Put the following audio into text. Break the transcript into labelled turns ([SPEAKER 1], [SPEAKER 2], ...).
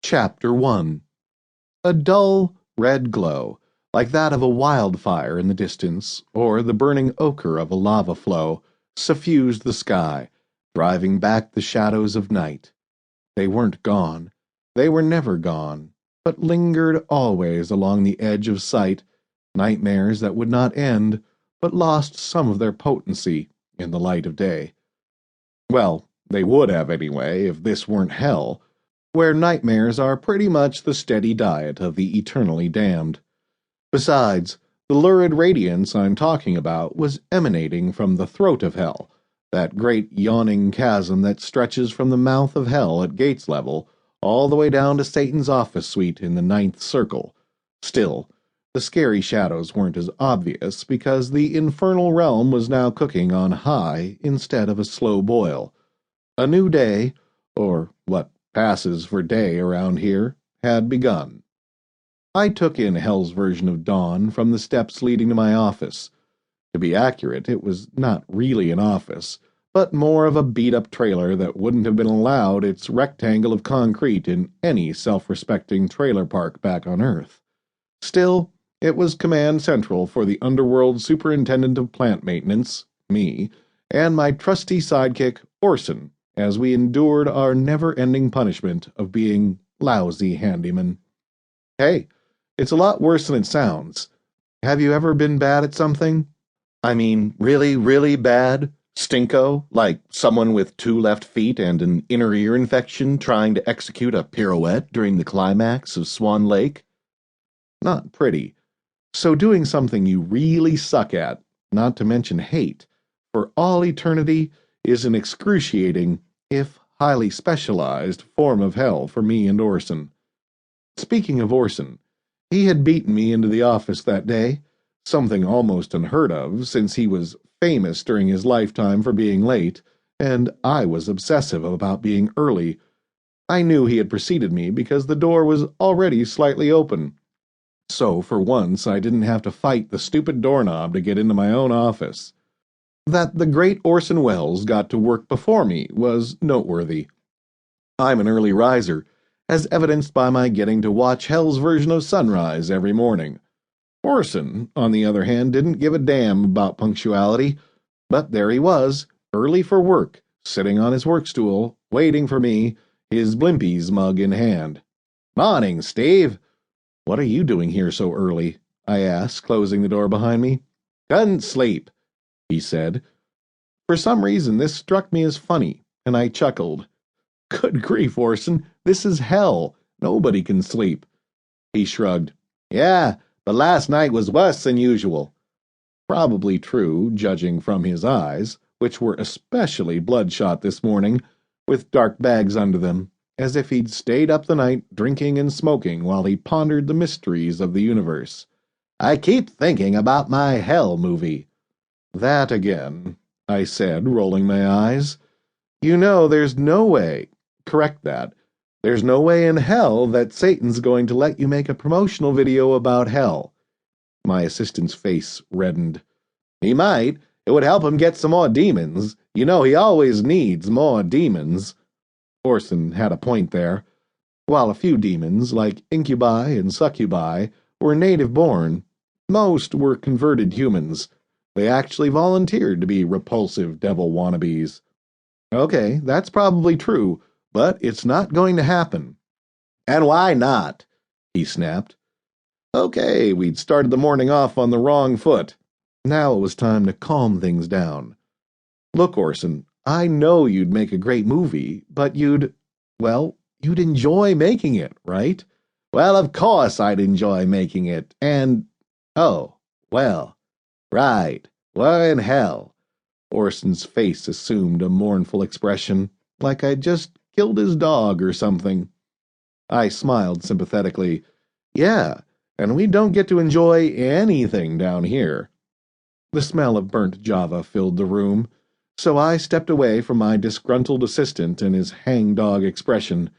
[SPEAKER 1] Chapter 1. A dull, red glow, like that of a wildfire in the distance, or the burning ochre of a lava flow, suffused the sky, driving back the shadows of night. They weren't gone. They were never gone, but lingered always along the edge of sight, nightmares that would not end, but lost some of their potency in the light of day. Well, they would have anyway, if this weren't hell, where nightmares are pretty much the steady diet of the eternally damned. Besides, the lurid radiance I'm talking about was emanating from the throat of hell, that great yawning chasm that stretches from the mouth of hell at Gates level all the way down to Satan's office suite in the ninth circle. Still, the scary shadows weren't as obvious because the infernal realm was now cooking on high instead of a slow boil. A new day, or what passes for day around here, had begun. I took in Hell's version of dawn from the steps leading to my office. To be accurate, it was not really an office, but more of a beat-up trailer that wouldn't have been allowed its rectangle of concrete in any self-respecting trailer park back on Earth. Still, it was command central for the Underworld superintendent of plant maintenance, me, and my trusty sidekick, Orson, as we endured our never-ending punishment of being lousy handymen. Hey, it's a lot worse than it sounds. Have you ever been bad at something? I mean, really, really bad? Stinko, like someone with 2 left feet and an inner ear infection trying to execute a pirouette during the climax of Swan Lake? Not pretty. So doing something you really suck at, not to mention hate, for all eternity is an excruciating, if highly specialized, form of hell for me and Orson. Speaking of Orson, he had beaten me into the office that day, something almost unheard of since he was famous during his lifetime for being late, and I was obsessive about being early. I knew he had preceded me because the door was already slightly open. So, for once, I didn't have to fight the stupid doorknob to get into my own office. That the great Orson Welles got to work before me was noteworthy. I'm an early riser, as evidenced by my getting to watch Hell's version of sunrise every morning. Orson, on the other hand, didn't give a damn about punctuality, but there he was, early for work, sitting on his workstool, waiting for me, his Blimpies mug in hand. "Morning, Steve." "What are you doing here so early?" I asked, closing the door behind me. "Couldn't sleep," he said. For some reason, this struck me as funny, and I chuckled. "Good grief, Orson, this is hell. Nobody can sleep." He shrugged. "Yeah, but last night was worse than usual." Probably true, judging from his eyes, which were especially bloodshot this morning, with dark bags under them, as if he'd stayed up the night drinking and smoking while he pondered the mysteries of the universe. "I keep thinking about my Hell movie." "That again," I said, rolling my eyes. "You know, there's no way. Correct that. There's no way in hell that Satan's going to let you make a promotional video about hell." My assistant's face reddened. "He might. It would help him get some more demons. You know he always needs more demons." Orson had a point there. While a few demons, like incubi and succubi, were native-born, most were converted humans. They actually volunteered to be repulsive devil wannabes. "Okay, that's probably true, but it's not going to happen." "And why not?" he snapped. Okay, we'd started the morning off on the wrong foot. Now it was time to calm things down. "Look, Orson, I know you'd make a great movie, but you'd enjoy making it, right?" "Well, of course I'd enjoy making it, and... oh, well, right, we're in hell." Orson's face assumed a mournful expression, like I'd just killed his dog or something. I smiled sympathetically. "Yeah, and we don't get to enjoy anything down here." The smell of burnt Java filled the room, so I stepped away from my disgruntled assistant and his hangdog expression,